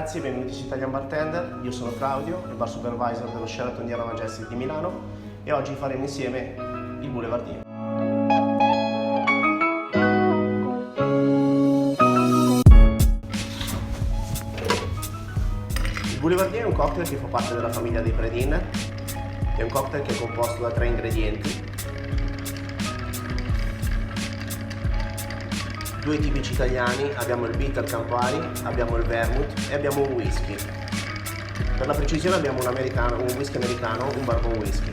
ragazzi, benvenuti su Italian Bartender. Io sono Claudio, il bar supervisor dello Sheraton Diana Majestic di Milano, e oggi faremo insieme il Boulevardier. Il Boulevardier è un cocktail che fa parte della famiglia dei pre-dinner. È un cocktail che è composto da 3 ingredienti: 2 tipici italiani, abbiamo il bitter Campari, abbiamo il vermouth e abbiamo un whisky. Per la precisione abbiamo un whisky americano, un bourbon whisky,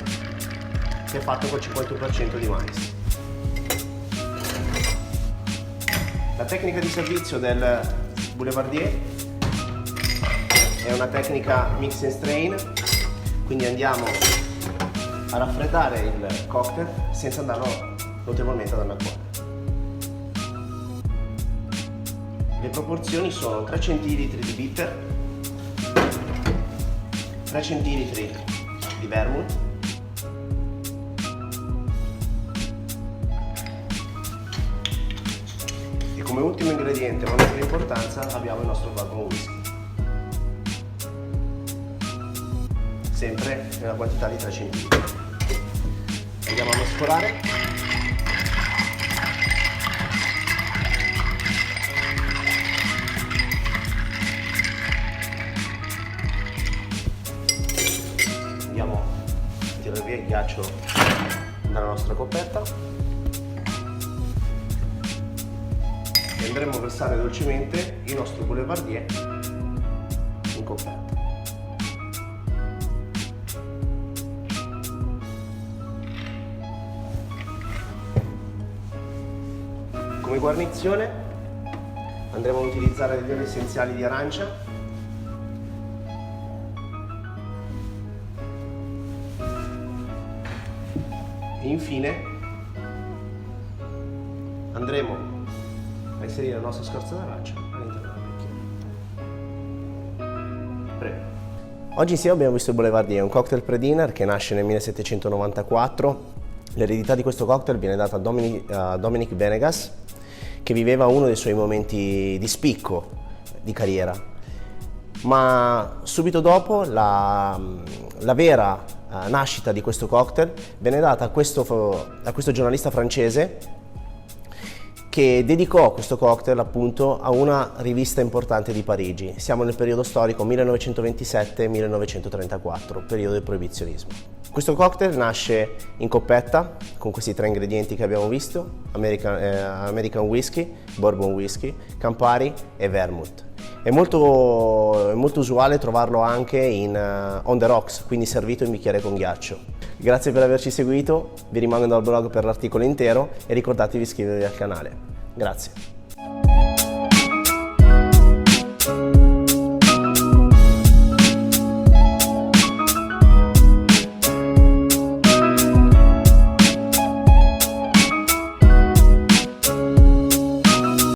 che è fatto col 51% di mais. La tecnica di servizio del Boulevardier è una tecnica mix and strain, quindi andiamo a raffreddare il cocktail senza andarlo notevolmente ad annacquare. Le proporzioni sono 3 centilitri di bitter, 3 centilitri di vermouth, e come ultimo ingrediente, ma non per importanza, abbiamo il nostro bourbon whisky, sempre nella quantità di 3 centilitri. Andiamo a mescolare. Andiamo a tirare via il ghiaccio dalla nostra coppetta e andremo a versare dolcemente il nostro Boulevardier in coppetta. Come guarnizione andremo ad utilizzare degli oli essenziali di arancia, e infine andremo a inserire la nostra scorza d'arancia all'interno del bicchiere. Prego. Oggi insieme abbiamo visto il Boulevardier, un cocktail pre-dinner che nasce nel 1794. L'eredità di questo cocktail viene data a Dominic Benegas, che viveva uno dei suoi momenti di spicco di carriera, ma subito dopo la vera nascita di questo cocktail venne data a questo giornalista francese, che dedicò questo cocktail appunto a una rivista importante di Parigi. Siamo nel periodo storico 1927-1934, periodo del proibizionismo. Questo cocktail nasce in coppetta con questi 3 ingredienti che abbiamo visto: American whisky, bourbon whisky, Campari e vermouth. È molto usuale trovarlo anche on the rocks, quindi servito in bicchiere con ghiaccio. Grazie per averci seguito, vi rimango dal blog per l'articolo intero e ricordatevi di iscrivervi al canale. Grazie.